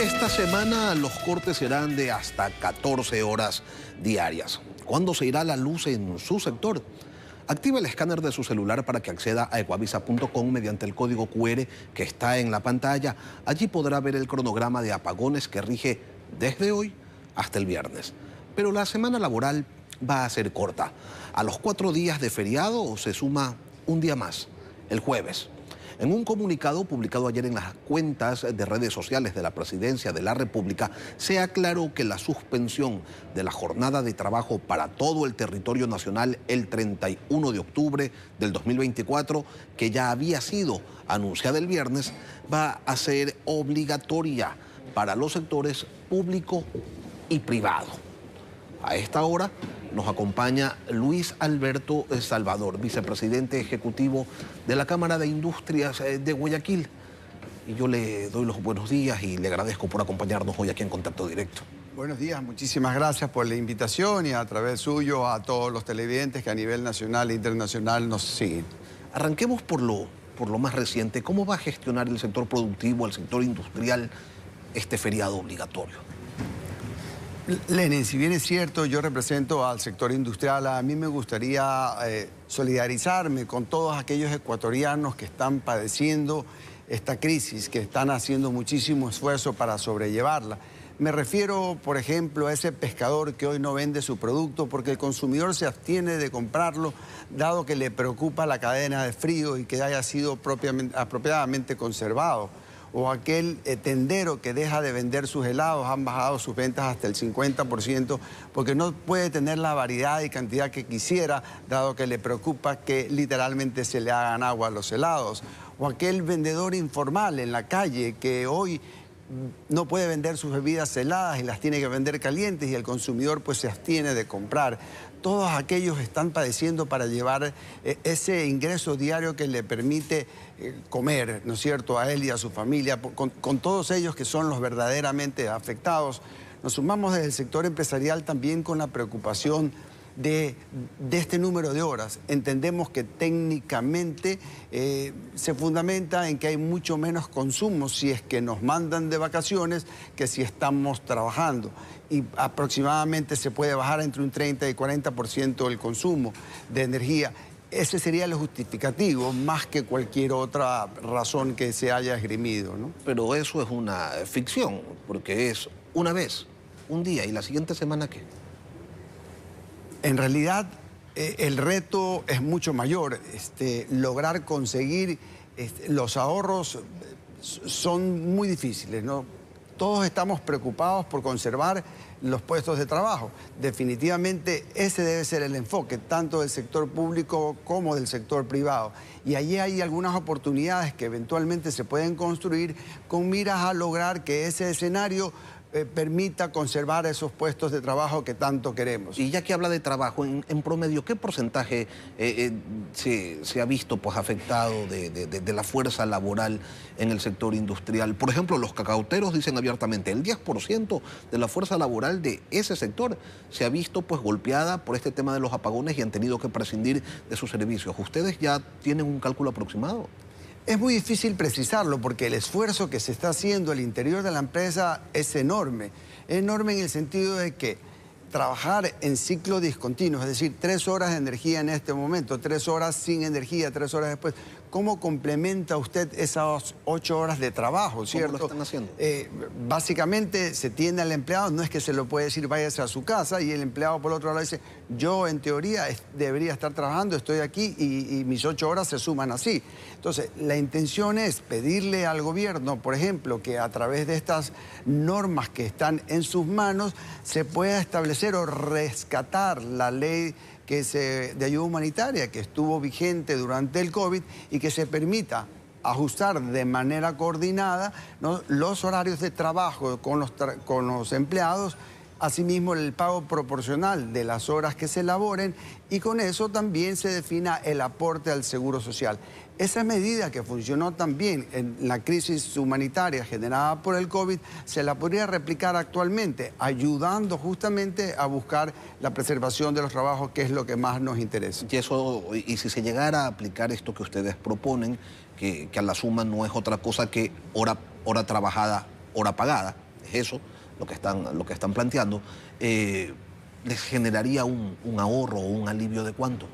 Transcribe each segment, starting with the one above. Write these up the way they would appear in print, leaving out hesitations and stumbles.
Esta semana los cortes serán de hasta 14 horas diarias. ¿Cuándo se irá la luz en su sector? Active el escáner de su celular para que acceda a ecuavisa.com mediante el código QR que está en la pantalla. Allí podrá ver el cronograma de apagones que rige desde hoy hasta el viernes. Pero la semana laboral va a ser corta. A los 4 días de feriado se suma un día más, el jueves. En un comunicado publicado ayer en las cuentas de redes sociales de la Presidencia de la República, se aclaró que la suspensión de la jornada de trabajo para todo el territorio nacional el 31 de octubre del 2024, que ya había sido anunciada el viernes, va a ser obligatoria para los sectores público y privado. A esta hora nos acompaña Luis Alberto Salvador, vicepresidente ejecutivo de la Cámara de Industrias de Guayaquil. Y yo le doy los buenos días y le agradezco por acompañarnos hoy aquí en Contacto Directo. Buenos días, muchísimas gracias por la invitación y a través suyo a todos los televidentes que a nivel nacional e internacional nos siguen. Arranquemos por lo más reciente. ¿Cómo va a gestionar el sector productivo, el sector industrial, este feriado obligatorio? Lenin, si bien es cierto, yo represento al sector industrial, a mí me gustaría solidarizarme con todos aquellos ecuatorianos que están padeciendo esta crisis, que están haciendo muchísimo esfuerzo para sobrellevarla. Me refiero, por ejemplo, a ese pescador que hoy no vende su producto porque el consumidor se abstiene de comprarlo, dado que le preocupa la cadena de frío y que haya sido apropiadamente conservado. O aquel tendero que deja de vender sus helados, han bajado sus ventas hasta el 50% porque no puede tener la variedad y cantidad que quisiera, dado que le preocupa que literalmente se le hagan agua a los helados. O aquel vendedor informal en la calle que hoy no puede vender sus bebidas heladas y las tiene que vender calientes y el consumidor pues se abstiene de comprar. Todos aquellos están padeciendo para llevar ese ingreso diario que le permite comer, ¿no es cierto?, a él y a su familia. Con todos ellos que son los verdaderamente afectados. Nos sumamos desde el sector empresarial también con la preocupación de este número de horas. Entendemos que técnicamente se fundamenta en que hay mucho menos consumo si es que nos mandan de vacaciones que si estamos trabajando. Y aproximadamente se puede bajar entre un 30 y 40% el consumo de energía. Ese sería el justificativo, más que cualquier otra razón que se haya esgrimido, ¿no? Pero eso es una ficción, porque es una vez, un día, ¿y la siguiente semana qué? En realidad, el reto es mucho mayor. Lograr conseguir los ahorros son muy difíciles, ¿no? Todos estamos preocupados por conservar los puestos de trabajo. Definitivamente ese debe ser el enfoque, tanto del sector público como del sector privado. Y allí hay algunas oportunidades que eventualmente se pueden construir con miras a lograr que ese escenario permita conservar esos puestos de trabajo que tanto queremos. Y ya que habla de trabajo, en promedio, ¿qué porcentaje se ha visto pues, afectado de la fuerza laboral en el sector industrial? Por ejemplo, los cacauteros dicen abiertamente, el 10% de la fuerza laboral de ese sector se ha visto pues, golpeada por este tema de los apagones y han tenido que prescindir de sus servicios. ¿Ustedes ya tienen un cálculo aproximado? Es muy difícil precisarlo porque el esfuerzo que se está haciendo al interior de la empresa es enorme. Es enorme en el sentido de que trabajar en ciclo discontinuo, es decir, 3 horas de energía en este momento, 3 horas sin energía, 3 horas después. ¿Cómo complementa usted esas 8 horas de trabajo, cierto? ¿Cómo lo están haciendo? Básicamente se tiene al empleado, no es que se lo puede decir váyase a su casa y el empleado por otro lado dice, yo en teoría debería estar trabajando, estoy aquí y mis 8 horas se suman así. Entonces, la intención es pedirle al gobierno, por ejemplo, que a través de estas normas que están en sus manos se pueda establecer o rescatar la ley de ayuda humanitaria que estuvo vigente durante el COVID y que se permita ajustar de manera coordinada, ¿no?, los horarios de trabajo con los empleados, asimismo el pago proporcional de las horas que se elaboren y con eso también se defina el aporte al seguro social. Esa medida que funcionó también en la crisis humanitaria generada por el COVID, se la podría replicar actualmente, ayudando justamente a buscar la preservación de los trabajos, que es lo que más nos interesa. Y si se llegara a aplicar esto que ustedes proponen, que a la suma no es otra cosa que hora trabajada, hora pagada, es eso lo que están planteando, ¿les generaría un ahorro o un alivio de cuánto?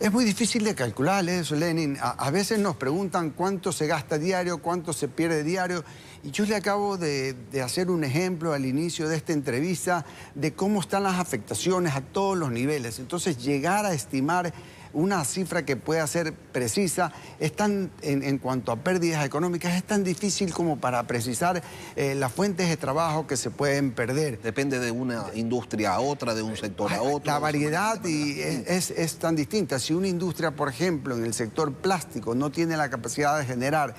Es muy difícil de calcular eso, Lenin. A veces nos preguntan cuánto se gasta diario, cuánto se pierde diario. Y yo le acabo de hacer un ejemplo al inicio de esta entrevista de cómo están las afectaciones a todos los niveles. Entonces, llegar a estimar una cifra que pueda ser precisa en cuanto a pérdidas económicas es tan difícil como para precisar las fuentes de trabajo que se pueden perder. Depende de una industria a otra, de un sector a otro. La variedad es tan distinta. Si una industria, por ejemplo, en el sector plástico no tiene la capacidad de generar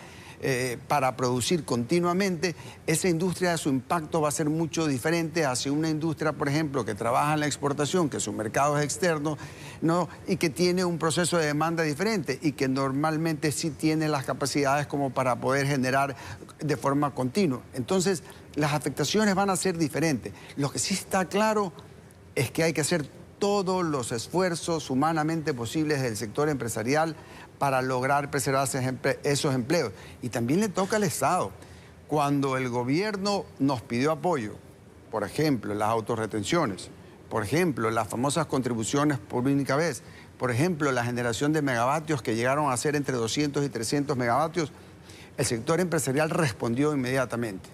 para producir continuamente, esa industria, su impacto va a ser mucho diferente hacia una industria, por ejemplo, que trabaja en la exportación, que su mercado es externo, ¿no? Y que tiene un proceso de demanda diferente y que normalmente sí tiene las capacidades como para poder generar de forma continua. Entonces, las afectaciones van a ser diferentes. Lo que sí está claro es que hay que hacer todos los esfuerzos humanamente posibles del sector empresarial para lograr preservar esos empleos. Y también le toca al Estado. Cuando el gobierno nos pidió apoyo, por ejemplo, las autorretenciones, por ejemplo, las famosas contribuciones por única vez, por ejemplo, la generación de megavatios que llegaron a ser entre 200 y 300 megavatios, el sector empresarial respondió inmediatamente.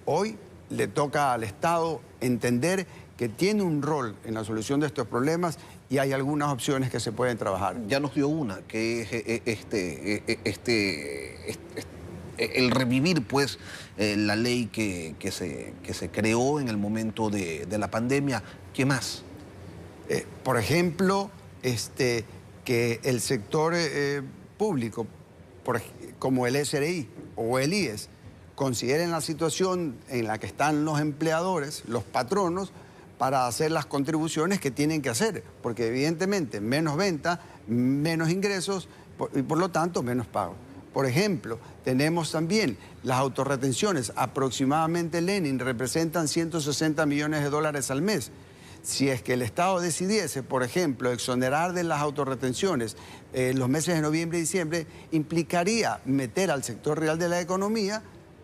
Hoy le toca al Estado entender que tiene un rol en la solución de estos problemas y hay algunas opciones que se pueden trabajar. Ya nos dio una, que es el revivir, pues, la ley que se creó en el momento de la pandemia. ¿Qué más? Por ejemplo, que el sector público, como el SRI o el IES, consideren la situación en la que están los empleadores, los patronos, para hacer las contribuciones que tienen que hacer, porque evidentemente menos venta, menos ingresos y por lo tanto menos pago. Por ejemplo, tenemos también las autorretenciones, aproximadamente, Lenin, representan 160 millones de dólares al mes. Si es que el Estado decidiese, por ejemplo, exonerar de las autorretenciones los meses de noviembre y diciembre, implicaría meter al sector real de la economía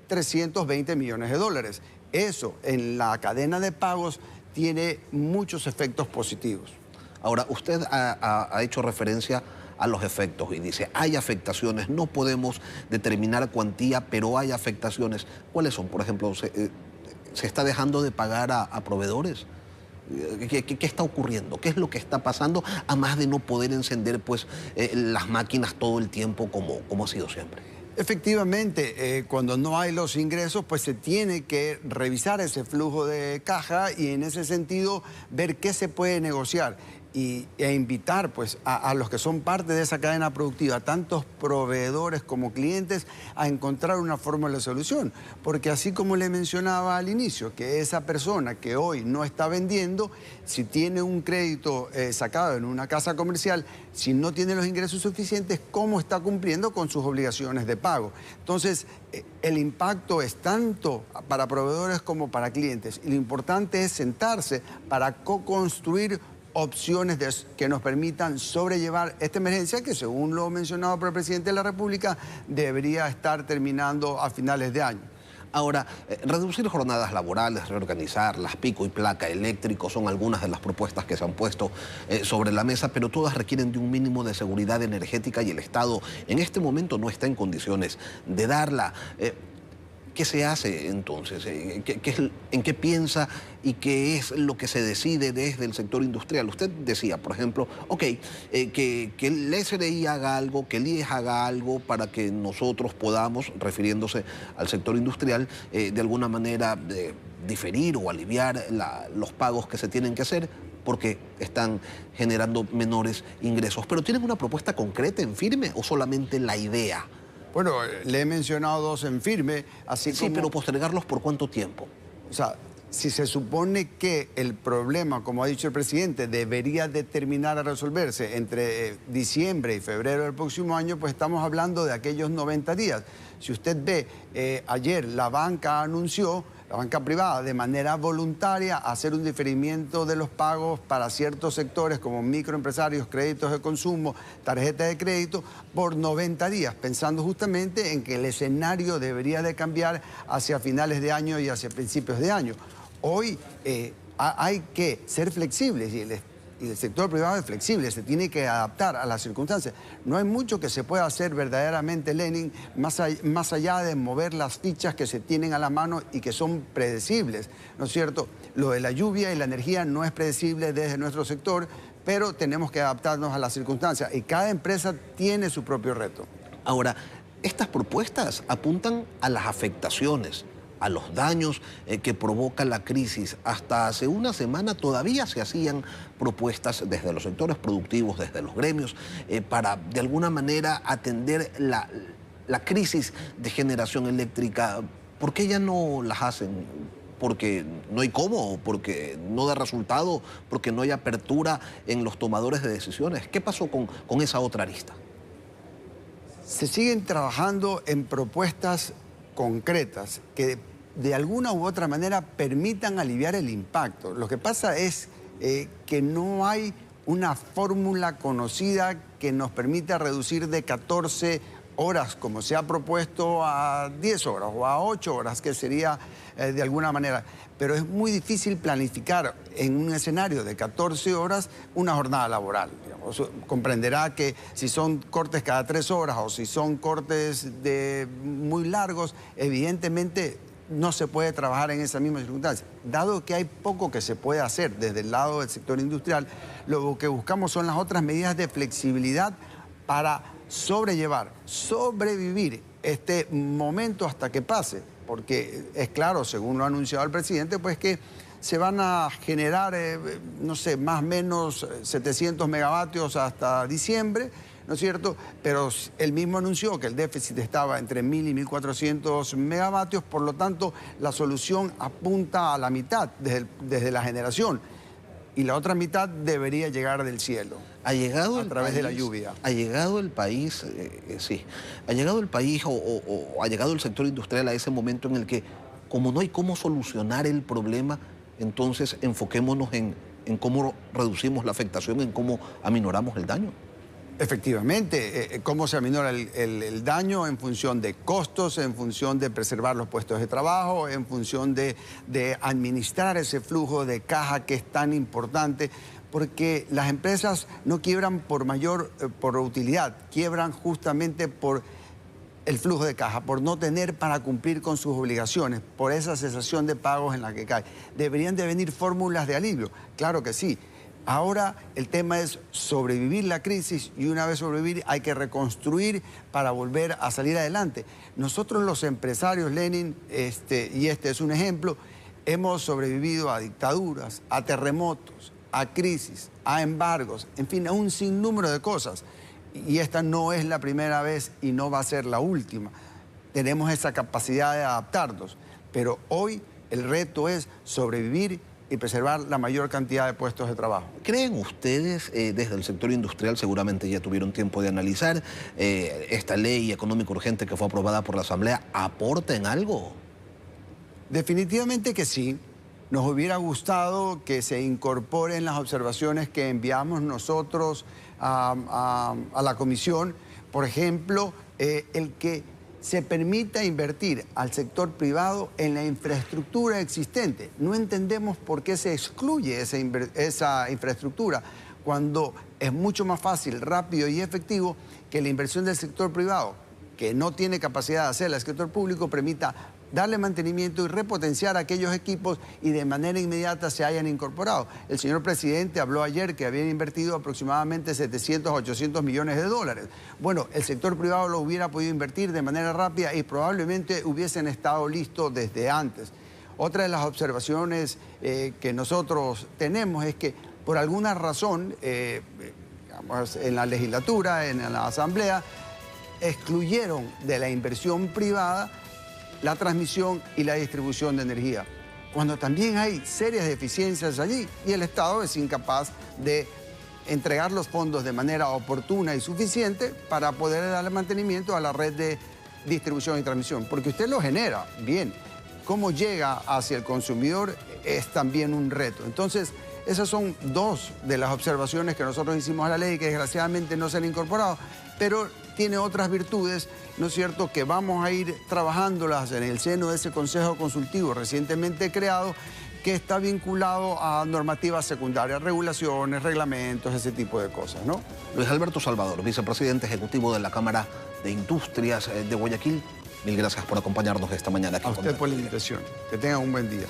320 millones de dólares. Eso en la cadena de pagos tiene muchos efectos positivos. Ahora, usted ha hecho referencia a los efectos y dice, hay afectaciones, no podemos determinar cuantía, pero hay afectaciones. ¿Cuáles son? Por ejemplo, ¿se está dejando de pagar a proveedores? ¿Qué está ocurriendo? ¿Qué es lo que está pasando? A más de no poder encender, pues, las máquinas todo el tiempo como ha sido siempre. Efectivamente, cuando no hay los ingresos, pues se tiene que revisar ese flujo de caja y en ese sentido ver qué se puede negociar e invitar pues, a los que son parte de esa cadena productiva, tantos proveedores como clientes, a encontrar una fórmula de solución. Porque así como le mencionaba al inicio, que esa persona que hoy no está vendiendo, si tiene un crédito sacado en una casa comercial, si no tiene los ingresos suficientes, ¿cómo está cumpliendo con sus obligaciones de pago? Entonces, el impacto es tanto para proveedores como para clientes. Y lo importante es sentarse para co-construir opciones que nos permitan sobrellevar esta emergencia que, según lo mencionado por el presidente de la República, debería estar terminando a finales de año. Ahora, reducir jornadas laborales, reorganizar, las pico y placa eléctrico son algunas de las propuestas que se han puesto sobre la mesa, pero todas requieren de un mínimo de seguridad energética y el Estado en este momento no está en condiciones de darla. ¿Qué se hace entonces? ¿En qué piensa y qué es lo que se decide desde el sector industrial? Usted decía, por ejemplo, que el SRI haga algo, que el IES haga algo para que nosotros podamos, refiriéndose al sector industrial, de alguna manera diferir o aliviar los pagos que se tienen que hacer porque están generando menores ingresos. ¿Pero tienen una propuesta concreta en firme o solamente la idea? Bueno, le he mencionado dos en firme, así como... Sí, pero postergarlos ¿por cuánto tiempo? O sea, si se supone que el problema, como ha dicho el presidente, debería de terminar a resolverse entre diciembre y febrero del próximo año, pues estamos hablando de aquellos 90 días. Si usted ve, ayer la banca anunció la banca privada, de manera voluntaria, hacer un diferimiento de los pagos para ciertos sectores como microempresarios, créditos de consumo, tarjetas de crédito, por 90 días, pensando justamente en que el escenario debería de cambiar hacia finales de año y hacia principios de año. Hoy hay que ser flexibles y el sector privado es flexible, se tiene que adaptar a las circunstancias. No hay mucho que se pueda hacer verdaderamente, Lenin, más allá de mover las fichas que se tienen a la mano y que son predecibles, ¿no es cierto? Lo de la lluvia y la energía no es predecible desde nuestro sector, pero tenemos que adaptarnos a las circunstancias y cada empresa tiene su propio reto. Ahora, estas propuestas apuntan a las afectaciones, a los daños que provoca la crisis. Hasta hace una semana todavía se hacían propuestas desde los sectores productivos, desde los gremios, para de alguna manera atender la crisis de generación eléctrica. ¿Por qué ya no las hacen? ¿Porque no hay cómo? ¿Porque no da resultado? ¿Porque no hay apertura en los tomadores de decisiones? ¿Qué pasó con esa otra arista? Se siguen trabajando en propuestas concretas que de alguna u otra manera permitan aliviar el impacto. Lo que pasa es que no hay una fórmula conocida que nos permita reducir de 14 horas, como se ha propuesto, a 10 horas o a 8 horas, que sería de alguna manera. Pero es muy difícil planificar en un escenario de 14 horas una jornada laboral. Digamos. Comprenderá que si son cortes cada 3 horas o si son cortes muy largos, evidentemente no se puede trabajar en esa misma circunstancia. Dado que hay poco que se puede hacer desde el lado del sector industrial, lo que buscamos son las otras medidas de flexibilidad para sobrevivir este momento hasta que pase. Porque es claro, según lo ha anunciado el presidente, pues que se van a generar, no sé, más o menos 700 megavatios hasta diciembre, ¿no es cierto? Pero él mismo anunció que el déficit estaba entre 1.000 y 1.400 megavatios, por lo tanto, la solución apunta a la mitad desde la generación. Y la otra mitad debería llegar del cielo, a través de la lluvia. Ha llegado el país, sí, ha llegado el país o ha llegado el sector industrial a ese momento en el que, como no hay cómo solucionar el problema, entonces enfoquémonos en cómo reducimos la afectación, en cómo aminoramos el daño. Efectivamente, cómo se aminora el daño en función de costos, en función de preservar los puestos de trabajo, en función de administrar ese flujo de caja que es tan importante, porque las empresas no quiebran por utilidad, quiebran justamente por el flujo de caja, por no tener para cumplir con sus obligaciones, por esa cesación de pagos en la que cae. ¿Deberían de venir fórmulas de alivio? Claro que sí. Ahora el tema es sobrevivir la crisis y una vez sobrevivir hay que reconstruir para volver a salir adelante. Nosotros los empresarios, Lenin, y este es un ejemplo, hemos sobrevivido a dictaduras, a terremotos, a crisis, a embargos, en fin, a un sinnúmero de cosas. Y esta no es la primera vez y no va a ser la última. Tenemos esa capacidad de adaptarnos, pero hoy el reto es sobrevivir y preservar la mayor cantidad de puestos de trabajo. ¿Creen ustedes, desde el sector industrial, seguramente ya tuvieron tiempo de analizar, esta ley económica urgente que fue aprobada por la Asamblea, aporta en algo? Definitivamente que sí. Nos hubiera gustado que se incorporen las observaciones que enviamos nosotros a la comisión. Por ejemplo, el que se permita invertir al sector privado en la infraestructura existente. No entendemos por qué se excluye esa infraestructura cuando es mucho más fácil, rápido y efectivo que la inversión del sector privado, que no tiene capacidad de hacerla, el sector público permita darle mantenimiento y repotenciar aquellos equipos y de manera inmediata se hayan incorporado. El señor presidente habló ayer que habían invertido aproximadamente 700 a 800 millones de dólares. Bueno, el sector privado lo hubiera podido invertir de manera rápida y probablemente hubiesen estado listos desde antes. Otra de las observaciones que nosotros tenemos es que por alguna razón, digamos, en la legislatura, en la Asamblea, excluyeron de la inversión privada la transmisión y la distribución de energía, cuando también hay serias deficiencias allí y el Estado es incapaz de entregar los fondos de manera oportuna y suficiente para poder darle mantenimiento a la red de distribución y transmisión, porque usted lo genera, bien, cómo llega hacia el consumidor es también un reto. Entonces, esas son dos de las observaciones que nosotros hicimos a la ley que desgraciadamente no se han incorporado, pero tiene otras virtudes, ¿no es cierto?, que vamos a ir trabajándolas en el seno de ese Consejo Consultivo recientemente creado, que está vinculado a normativas secundarias, regulaciones, reglamentos, ese tipo de cosas, ¿no? Luis Alberto Salvador, vicepresidente ejecutivo de la Cámara de Industrias de Guayaquil, mil gracias por acompañarnos esta mañana aquí. A usted por la invitación. Que tengan un buen día.